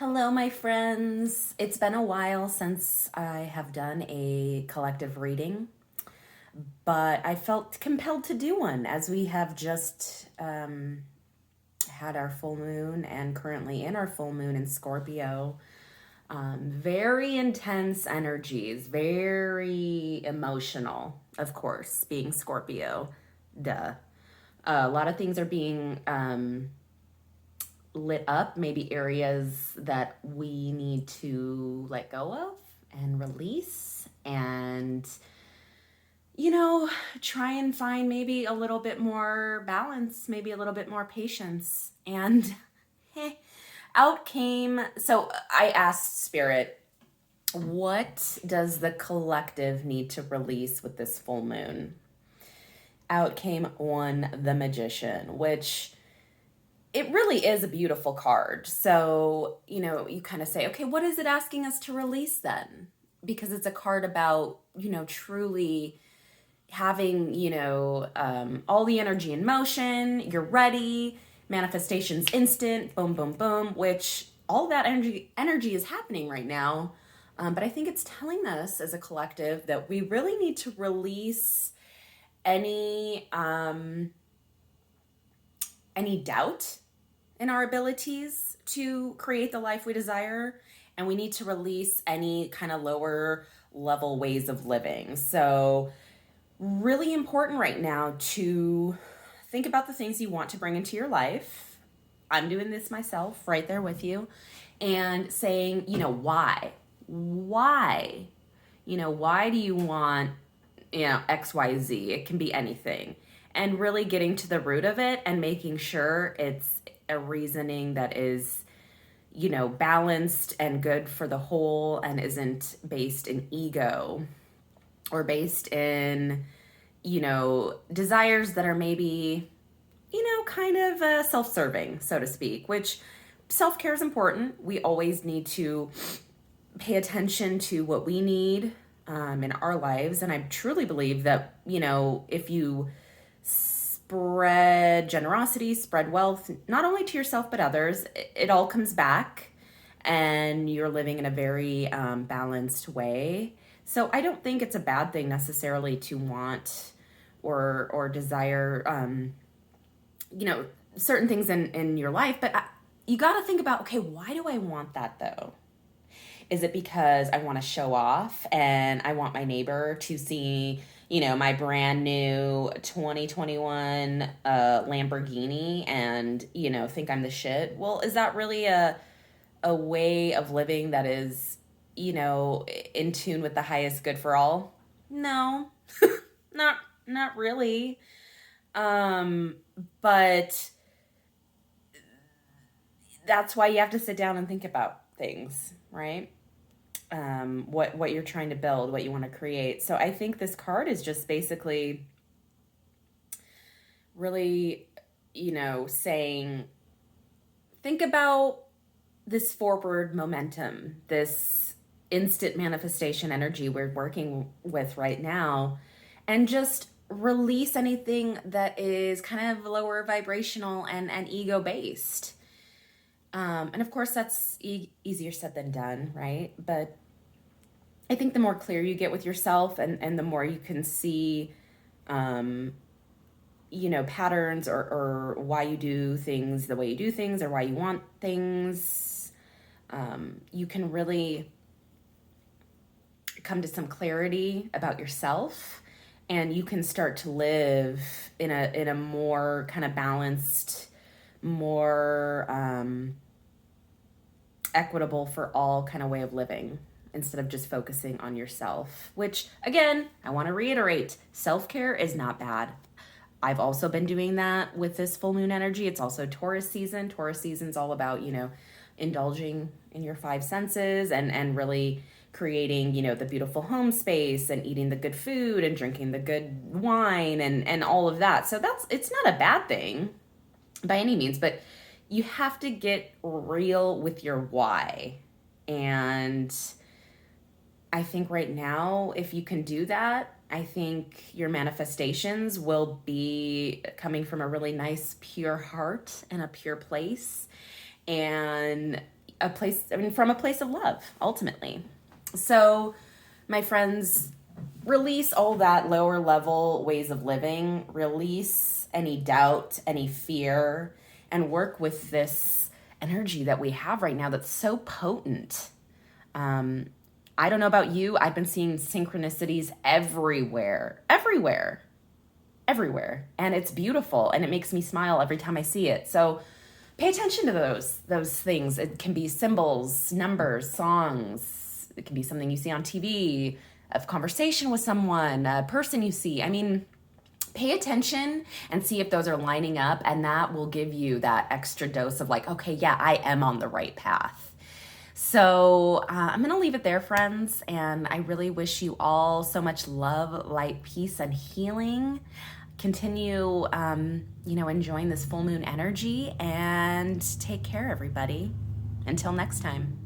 Hello, my friends. It's been a while since I have done a collective reading, but I felt compelled to do one as we have just had our full moon and currently in our full moon in Scorpio. Very intense energies, very emotional, of course, being Scorpio. Duh. A lot of things are being lit up, maybe areas that we need to let go of and release and you know try and find maybe a little bit more balance, maybe a little bit more patience. And out came, so I asked spirit, what does the collective need to release with this full moon? Out came on the Magician, which it really is a beautiful card. So, you kind of say, okay, what is it asking us to release then? Because it's a card about, truly having, all the energy in motion, you're ready, manifestation's instant, boom, boom, boom, which all that energy is happening right now. But I think it's telling us as a collective that we really need to release any doubt in our abilities to create the life we desire, and we need to release any kind of lower level ways of living. So really important right now to think about the things you want to bring into your life. I'm doing this myself right there with you, and saying, why why do you want XYZ? It can be anything, and really getting to the root of it and making sure it's a reasoning that is balanced and good for the whole, and isn't based in ego or based in desires that are maybe kind of self-serving, so to speak. Which self-care is important. We always need to pay attention to what we need in our lives, and I truly believe that if you spread generosity, spread wealth, not only to yourself but others, it all comes back, and you're living in a very balanced way. So I don't think it's a bad thing necessarily to want or desire certain things in your life, but you got to think about, okay, why do I want that though? Is it because I want to show off and I want my neighbor to see, my brand new 2021 Lamborghini and, think I'm the shit? Well, is that really a way of living that is, in tune with the highest good for all? No, not really. But that's why you have to sit down and think about things, right? What you're trying to build, what you want to create. So I think this card is just basically really, saying, think about this forward momentum, this instant manifestation energy we're working with right now, and just release anything that is kind of lower vibrational and ego based. And of course, that's easier said than done, right? But I think the more clear you get with yourself, and the more you can see, patterns, or why you do things the way you do things, or why you want things, you can really come to some clarity about yourself, and you can start to live in a more kind of balanced, more equitable for all kind of way of living, instead of just focusing on yourself. Which, again, I want to reiterate, self-care is not bad. I've also been doing that with this full moon energy. It's also Taurus season. Taurus season's all about, indulging in your five senses, and really creating, the beautiful home space, and eating the good food, and drinking the good wine, and all of that. So it's not a bad thing by any means, but you have to get real with your why. And I think right now, if you can do that, I think your manifestations will be coming from a really nice, pure heart and a pure place. And a place, I mean, from a place of love, ultimately. So, my friends, release all that lower level ways of living, release any doubt, any fear, and work with this energy that we have right now that's so potent. I don't know about you, I've been seeing synchronicities everywhere, everywhere, everywhere. And it's beautiful and it makes me smile every time I see it. So pay attention to those things. It can be symbols, numbers, songs. It can be something you see on TV, a conversation with someone, a person you see. I mean, pay attention and see if those are lining up, and that will give you that extra dose of like, okay, yeah, I am on the right path. So I'm going to leave it there, friends. And I really wish you all so much love, light, peace, and healing. Continue, enjoying this full moon energy, and take care, everybody. Until next time.